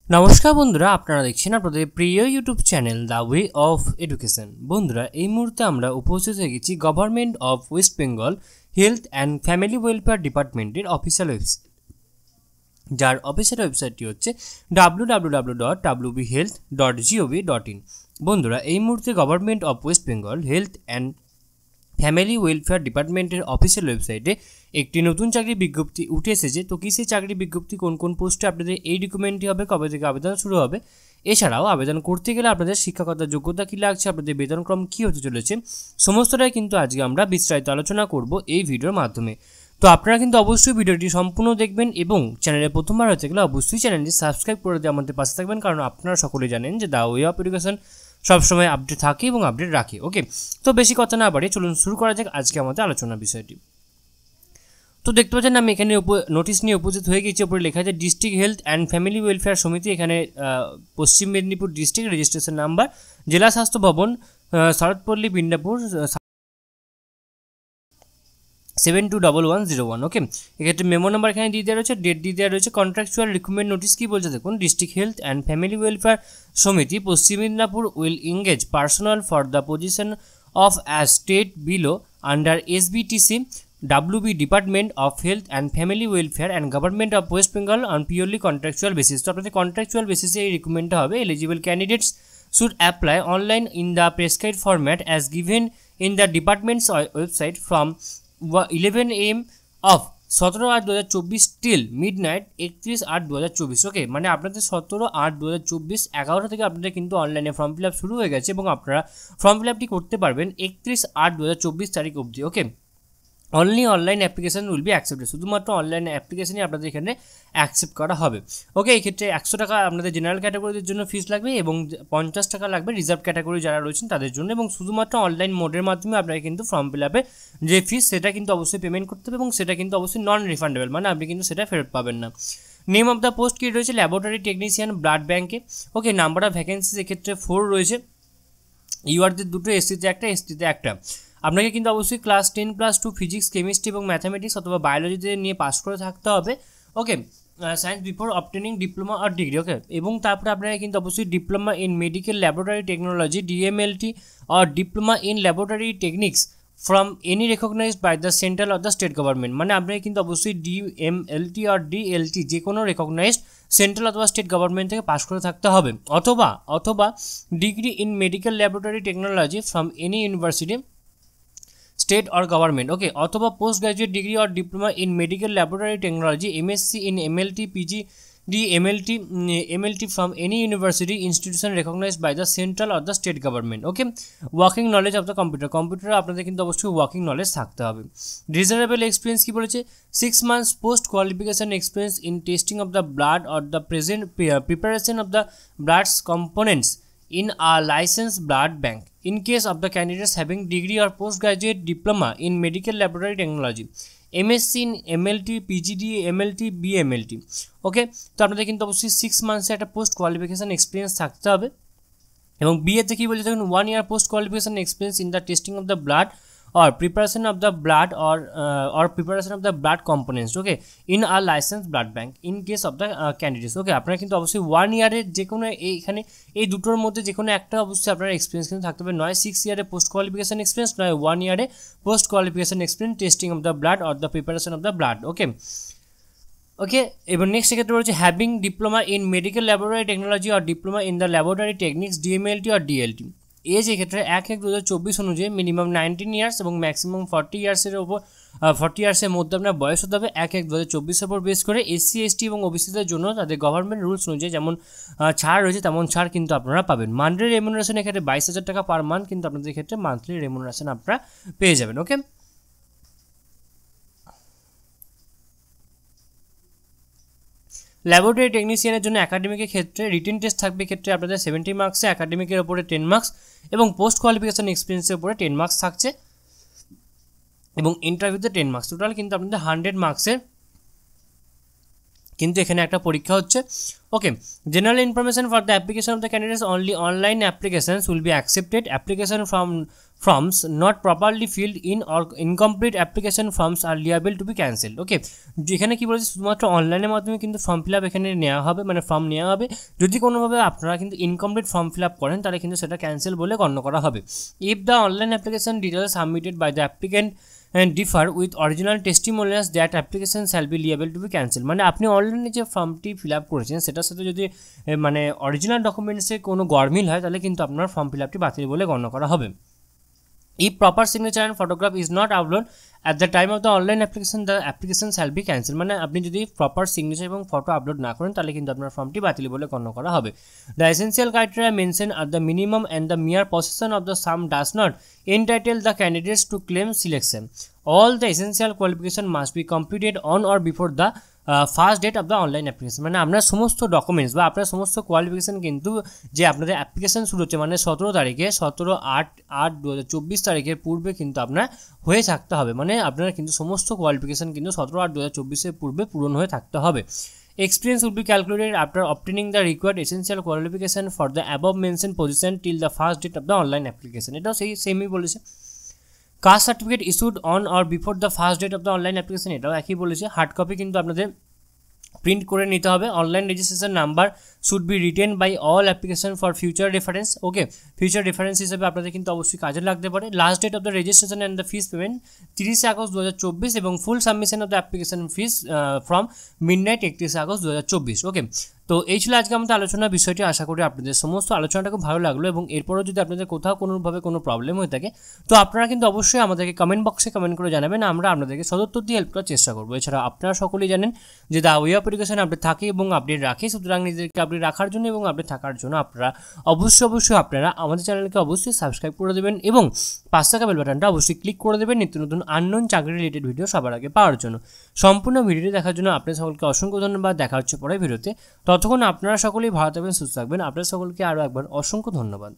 নমস্কার বন্ধুরা, আপনারা দেখছেন আপনাদের প্রিয় YouTube channel the way of education. বন্ধুরা, এই মুহূর্তে আমরা উপস্থিত হয়ে গেছি government of West Bengal health and family welfare ডিপার্টমেন্টের অফিসিয়াল ওয়েবসাইট, যার অফিসিয়াল ওয়েবসাইটটি হচ্ছে www.wbhealth.gov.in। বন্ধুরা, এই মুহূর্তে government of West Bengal health and family welfare ডিপার্টমেন্টের অফিসিয়াল ওয়েবসাইটে একটি নতুন চাকরির বিজ্ঞপ্তি উঠে এসেছে। তো কী সেই চাকরির বিজ্ঞপ্তি, কোন কোন পোস্টে আপনাদের এই রিক্রুটমেন্টটি হবে, কবে থেকে আবেদন শুরু হবে, এছাড়াও আবেদন করতে গেলে আপনাদের শিক্ষাগত যোগ্যতা কী লাগছে, আপনাদের বেতনক্রম কী হতে চলেছে, সমস্তটাই কিন্তু আজকে আমরা বিস্তারিত আলোচনা করব এই ভিডিওর মাধ্যমে। তো আপনারা কিন্তু অবশ্যই ভিডিওটি সম্পূর্ণ দেখবেন এবং চ্যানেলে প্রথমবার হতে গেলে অবশ্যই চ্যানেলটি সাবস্ক্রাইব করে দিয়ে আমাদের পাশে থাকবেন, কারণ আপনারা সকলেই জানেন যে দ্য ওয়ে অফ এডুকেশন সবসময় আপডেট থাকে এবং আপডেট রাখে। ওকে, তো বেশি কথা না বাড়িয়ে চলুন শুরু করা যাক আজকে আমাদের আলোচনার বিষয়টি। তো দেখতে পাচ্ছেন আমি এখানে নোটিশ নিয়ে উপস্থিত হয়ে গেছি। ওপরে লেখা আছে district health and family welfare সমিতি। এখানে পশ্চিম মেদিনীপুর ডিস্ট্রিক্ট, রেজিস্ট্রেশন নাম্বার জেলা স্বাস্থ্য ভবন, শরৎপল্লী, বিন্দাপুর 721101। ওকে, এক্ষেত্রে মেমো নাম্বার এখানে দিয়ে দেওয়া রয়েছে, ডেট দিয়ে দেওয়া রয়েছে। কন্ট্রাকচুয়াল রিক্রুটমেন্ট নোটিশ কী বলছে দেখুন। District health and family welfare সমিতি পশ্চিম Medinipur will engage personal for the position of as state below under SBTC WB Department of Health and Family Welfare and Government of West Bengal on purely contractual basis। তো আপনাদের contractual বেসিসে এই রিক্রুটমেন্টটা হবে। Eligible candidates should apply online in the prescribed format as given in the department's website from 11 AM of 17/8/2024 till midnight 31/8/2024। ওকে, মানে আপনাদের 17/8/2024 11টা থেকে আপনাদের কিন্তু অনলাইনে ফর্ম ফিল আপ শুরু হয়ে গেছে এবং আপনারা ফর্ম ফিল আপটি করতে পারবেন 31/8/2024 তারিখ অবধি। Okay, only online application will be accepted. শুধুমাত্র অনলাইন অ্যাপ্লিকেশনই আপনাদের এখানে অ্যাকসেপ্ট করা হবে। ওকে, এই ক্ষেত্রে 100 টাকা আপনাদের জেনারেল ক্যাটাগরিদের জন্য ফিস লাগবে এবং 50 টাকা লাগবে রিজার্ভ ক্যাটাগরি যারা রয়েছেন তাদের জন্য, এবং শুধুমাত্র অনলাইন মোডের মাধ্যমে আপনাকে কিন্তু ফর্ম ফিল আপে যে ফিস সেটা কিন্তু অবশ্যই পেমেন্ট করতে হবে এবং সেটা কিন্তু অবশ্যই নন রিফান্ডেবল, মানে আপনি কিন্তু সেটা ফেরত পাবেন না। নেম অফ দ্য পোস্ট কি রয়েছে, ল্যাবরেটরি টেকনিশিয়ান ব্লাড ব্যাঙ্কে। ওকে, নাম্বার অফ ভ্যাকেন্সিস এক্ষেত্রে 4 রয়েছে। ইউআরদের দুটো, এসসিতে একটা, এসটিতে একটা। আপনাকে কিন্তু অবশ্যই ক্লাস 10+2 ফিজিক্স, কেমিস্ট্রি এবং ম্যাথামেটিক্স অথবা বায়োলজিতে নিয়ে পাস করে থাকতে হবে। Okay, science before obtaining diploma আর ডিগ্রি। ওকে, এবং তারপরে আপনাকে কিন্তু অবশ্যই diploma in medical laboratory technology DMLT আর diploma in laboratory techniques from any recognized by the central or the state government. মানে আপনাকে কিন্তু অবশ্যই DMLT আর DLT যে কোনো রেকগনাইজড সেন্ট্রাল অথবা স্টেট গভর্নমেন্ট থেকে পাস করে থাকতে হবে, অথবা degree in medical laboratory technology from any university state or government. Okay, অথবা post graduate degree or diploma in medical laboratory technology MSc in MLT PGD MLT from any university institution recognised by the central or the state government. Okay, working knowledge of the কম্পিউটারে আপনাদের কিন্তু অবশ্যই working knowledge থাকতে হবে। Desirable experience কী বলেছে, 6 months post qualification experience in testing of the blood or the present preparation of the bloods components in a licensed blood bank in case of the candidates having degree or postgraduate diploma in medical laboratory technology MSc in MLT PGD MLT BMLT। ওকে, তো আপনাদের কিন্তু অবশ্যই 6 months একটা post qualification experience থাকতে হবে। এবং বিএতে কী বলছে দেখুন, 1 year post qualification experience in the testing of the blood or preparation of the blood or preparation of the blood components, okay, in a licensed blood bank in case of the candidates। ওকে, আপনারা কিন্তু অবশ্যই 1 year যে কোনো এইখানে এই দুটোর মধ্যে যে কোনো একটা অবশ্যই আপনার এক্সপিরিয়েন্স কিন্তু থাকতে হবে, নয় 6 year পোস্ট কোয়ালিফিকেশান এক্সপিরিয়েন্স, নয় 1 year post qualification experience testing of the blood or the preparation of the blood. Okay, এবার নেক্সট ক্ষেত্রে রয়েছে having diploma in medical laboratory technology আর diploma in the laboratory techniques DMLT আর DLT। Age এক্ষেত্রে 1/1/2024 অনুযায়ী minimum 19 years এবং maximum 40 years-এর ওপর 40 years-এর মধ্যে আপনার বয়স হতে হবে। 1/1/2024-এর উপর বেস করে SC ST এবং OBCদের জন্য তাদের গভর্নমেন্ট রুলস অনুযায়ী যেমন ছাড় রয়েছে তেমন ছাড় কিন্তু আপনারা পাবেন। মান্থলি রেমুনারেশন এক্ষেত্রে 22,000 টাকা পার মান্থ কিন্তু আপনাদের ক্ষেত্রে মান্থলি রেমুনারেশন আপনারা পেয়ে যাবেন। ওকে, ল্যাবরেটরি টেকনিশিয়ানের জন্য একাডেমিকের ক্ষেত্রে রিটেন টেস্ট থাকবে, ক্ষেত্রে আপনাদের 70 মার্কসে, একাডেমিকের ওপরে 10 মার্কস এবং পোস্ট কোয়ালিফিকেশন এক্সপিরিয়েন্সের উপরে 10 মার্কস থাকছে এবং ইন্টারভিউতে 10 মার্কস। টোটাল কিন্তু আপনাদের 100 মার্কসের কিন্তু এখানে একটা পরীক্ষা হচ্ছে। Okay, general information for the application of the candidates only online applications will be accepted, application forms not properly filled in or incomplete application forms are liable to be cancelled. ওকে, যেখানে কি বলেছে শুধুমাত্র অনলাইনের মাধ্যমে কিন্তু ফর্ম ফিল আপ এখানে নেওয়া হবে, মানে ফর্ম নেওয়া হবে। যদি কোনোভাবে আপনারা কিন্তু ইনকমপ্লিট ফর্ম ফিল আপ করেন তাহলে কিন্তু সেটা ক্যান্সেল বলে গণ্য করা হবে। If the online application details submitted by the applicant and differ with original testimonials that application shall be liable to be cancelled, মানে আপনি অনলাইনে যে ফর্মটি ফিল আপ করেছেন সেটার সাথে যদি মানে অরিজিনাল ডকুমেন্টসে কোনো গরমিল হয় তাহলে কিন্তু আপনার ফর্ম ফিল আপটি বাতিল বলে গণ্য করা হবে। If proper signature and photograph is not uploaded at the time of the online application, the application shall be cancelled, মানে আপনি যদি প্রপার সিগনেচার এবং ফটো আপলোড না করেন তাহলে কিন্তু আপনার ফর্মটি বাতিল বলে গণ্য করা হবে। The essential criteria mentioned are the minimum and the mere possession of the sum does not entitle the candidates to claim selection. All the essential qualification must be completed on or before the first date of the online application, মানে আপনার সমস্ত documents বা আপনার সমস্ত qualification কিন্তু যে আপনাদের application শুরু হচ্ছে মানে 17 তারিখে 17/8/2024 তারিখের পূর্বে কিন্তু আপনার হয়ে থাকতে হবে, মানে আপনার কিন্তু সমস্ত কোয়ালিফিকেশান কিন্তু 17/8/2024 পূর্বে পূরণ হয়ে থাকতে হবে। Experience will be calculated after obtaining the required essential qualification for the above mentioned position till the first date of the online application, এটাও সেই সেমই বলেছে। Caste certificate issued on or before the first date of the online application, এটাও একই বলেছে। Hard copy কিন্তু আপনাদের print করে নিতে হবে। Online registration number should be written by all application for future reference. Okay, future reference হিসেবে আপনাদের কিন্তু অবশ্যই কাজে লাগতে পারে। Last date of the registration and the fees payment 30 August 2024 এবং full submission of the application fees from midnight 31 August 2024। Okay, তো এই ছিল আজকে আমাদের আলোচনার বিষয়টি। আশা করি আপনাদের সমস্ত আলোচনাটা খুব ভালো লাগলো এবং এরপরও যদি আপনাদের কোথাও কোনোভাবে কোনো প্রবলেম হয়ে থাকে তো আপনারা কিন্তু অবশ্যই আমাদেরকে কমেন্ট বক্সে কমেন্ট করে জানাবেন, আমরা আপনাদেরকে সদুত্তর দিয়ে হেল্প করার চেষ্টা করবো। এছাড়া আপনারা সকলেই জানেন যে the way of education update থাকে এবং আপডেট রাখে, সুতরাং নিজেদেরকে আপডেট রাখার জন্য এবং আপডেট থাকার জন্য আপনারা অবশ্যই আপনারা আমাদের চ্যানেলকে অবশ্যই সাবস্ক্রাইব করে দেবেন এবং পাঁচ টাকা বেল বাটনটা অবশ্যই ক্লিক করে দেবেন নিত্য নতুন আননোন চাকরি রিলেটেড ভিডিও সবার আগে পাওয়ার জন্য। সম্পূর্ণ ভিডিওটি দেখার জন্য আপনাদের সকলকে অসংখ্য ধন্যবাদ। দেখা হচ্ছে পরের ভিডিওতে, ততক্ষণ আপনারা সকলেই ভালো থাকবেন, সুস্থ থাকবেন। আপনাদের সকলকে আরও একবার অসংখ্য ধন্যবাদ।